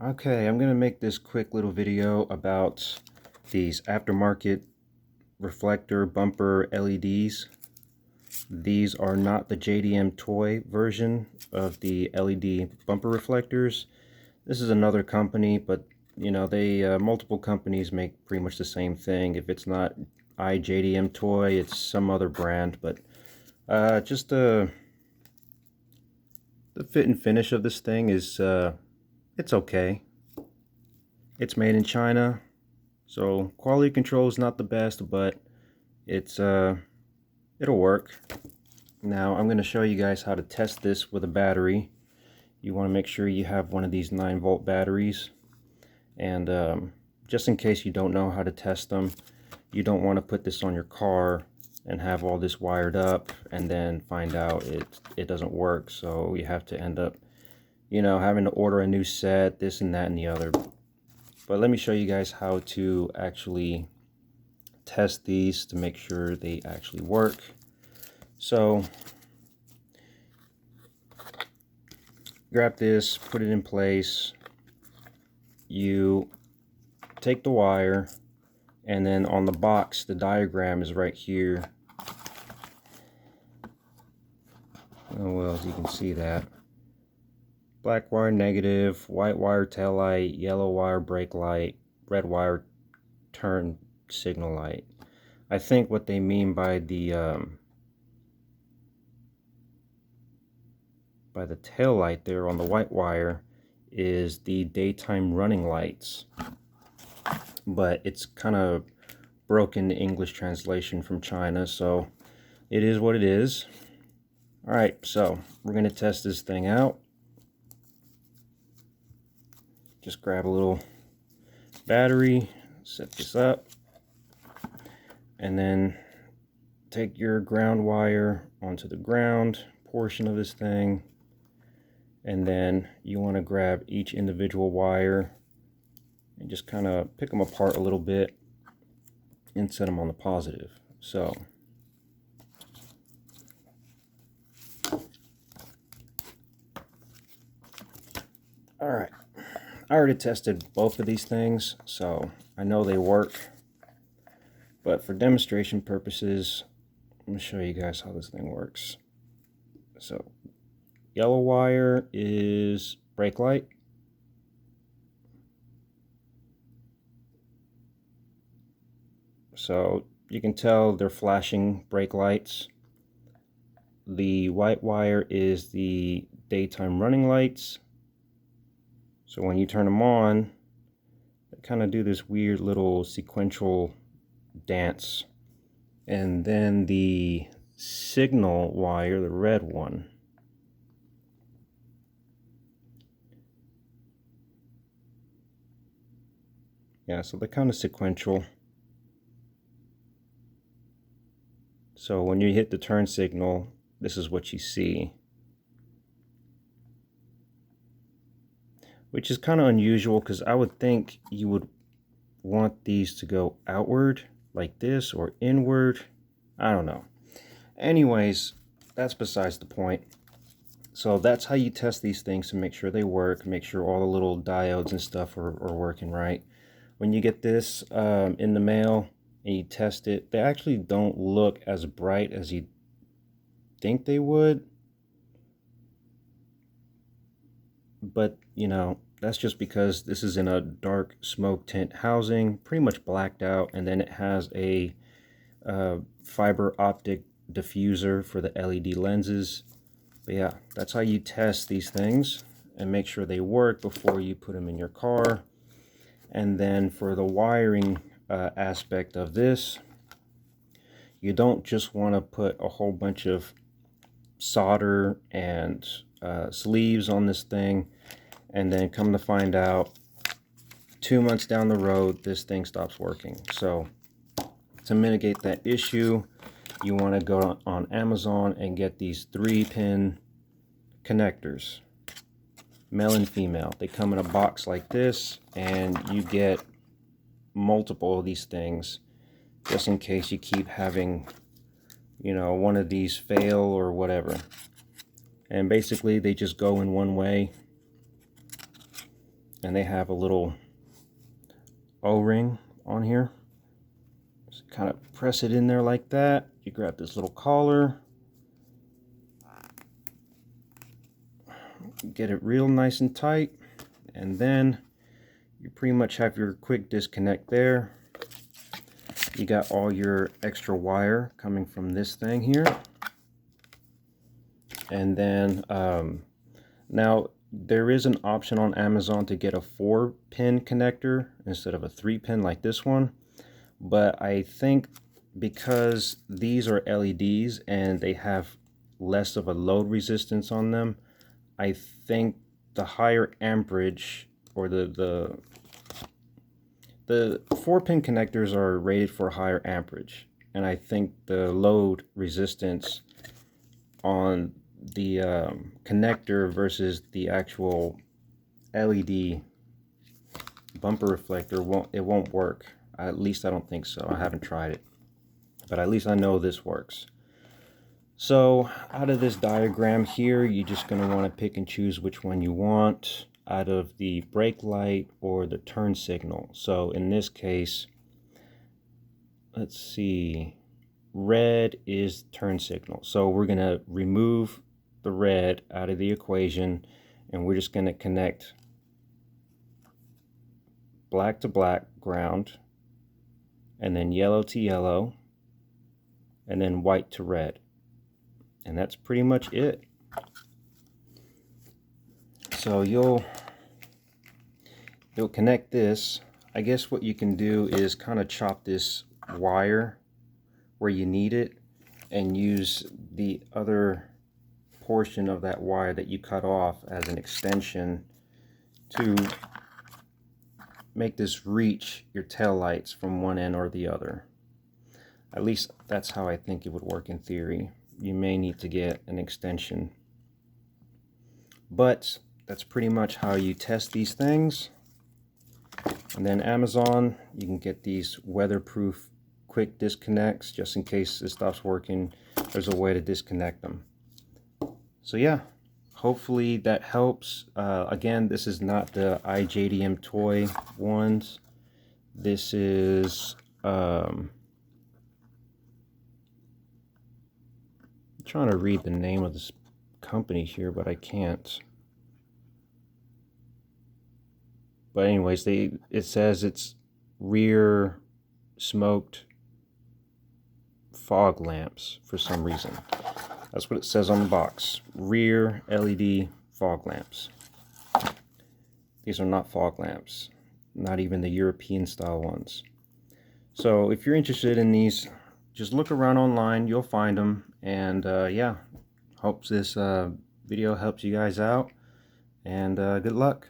Okay, I'm going to make this quick little video about these aftermarket reflector bumper LEDs. These are not the JDM toy version of the LED bumper reflectors. This is another company, but you know, multiple companies make pretty much the same thing. If it's not iJDM toy, it's some other brand, but just the fit and finish of this thing is it's okay. It's made in China, so quality control is not the best, but it'll work. Now I'm going to show you guys how to test this with a battery. You want to make sure you have one of these 9-volt batteries, and just in case you don't know how to test them, you don't want to put this on your car and have all this wired up and then find out it doesn't work. So you have to end up, you know, having to order a new set, this and that and the other. But let me show you guys how to actually test these to make sure they actually work. So grab this, put it in place. You take the wire, and then on the box, the diagram is right here. Oh well, as you can see that. Black wire negative, white wire tail light, yellow wire brake light, red wire turn signal light. I think what they mean by the tail light there on the white wire is the daytime running lights, but it's kind of broken English translation from China, so it is what it is. All right, so we're going to test this thing out. Just grab a little battery, set this up, and then take your ground wire onto the ground portion of this thing, and then you want to grab each individual wire and just kind of pick them apart a little bit and set them on the positive. So all right, I already tested both of these things, so I know they work, but for demonstration purposes, I'm going to show you guys how this thing works. So yellow wire is brake light. So you can tell they're flashing brake lights. The white wire is the daytime running lights. So when you turn them on, they kind of do this weird little sequential dance. And then the signal wire, the red one, yeah, so they're kind of sequential. So when you hit the turn signal, this is what you see, which is kind of unusual because I would think you would want these to go outward like this or inward. I don't know. Anyways, that's besides the point. So that's how you test these things to make sure they work, make sure all the little diodes and stuff are working right. When you get this in the mail and you test it, they actually don't look as bright as you think they would. But, you know, that's just because this is in a dark smoke tint housing, pretty much blacked out, and then it has a fiber optic diffuser for the LED lenses. But yeah, that's how you test these things and make sure they work before you put them in your car. And then for the wiring aspect of this, you don't just want to put a whole bunch of solder and sleeves on this thing and then come to find out 2 months down the road this thing stops working. So to mitigate that issue, you want to go on Amazon and get these 3-pin connectors, male and female. They come in a box like this, and you get multiple of these things just in case you keep having, you know, one of these fail or whatever. And basically they just go in one way, and they have a little O-ring on here. Just kind of press it in there like that. You grab this little collar, get it real nice and tight, and then you pretty much have your quick disconnect there. You got all your extra wire coming from this thing here. And then now there is an option on Amazon to get a 4-pin connector instead of a 3-pin like this one. But I think because these are LEDs and they have less of a load resistance on them, I think the higher amperage, or the 4-pin connectors are rated for higher amperage, and I think the load resistance on the connector versus the actual LED bumper reflector won't work. At least I don't think so. I haven't tried it, but at least I know this works. So out of this diagram here, you're just going to want to pick and choose which one you want out of the brake light or the turn signal. So in this case, let's see, red is turn signal. So we're going to remove the red out of the equation, and we're just going to connect black to black ground, and then yellow to yellow, and then white to red. And that's pretty much it. So you'll connect this. I guess what you can do is kind of chop this wire where you need it and use the other portion of that wire that you cut off as an extension to make this reach your tail lights from one end or the other. At least that's how I think it would work in theory. You may need to get an extension, but that's pretty much how you test these things. And then Amazon, you can get these weatherproof quick disconnects just in case it stops working. There's a way to disconnect them. So yeah, hopefully that helps. Again, this is not the iJDM toy ones. This is I'm trying to read the name of this company here, but I can't. But anyways, it says it's rear smoked fog lamps for some reason. That's what it says on the box. Rear LED fog lamps. These are not fog lamps, not even the European style ones. So if you're interested in these, just look around online, you'll find them. And yeah, hope this video helps you guys out, and good luck.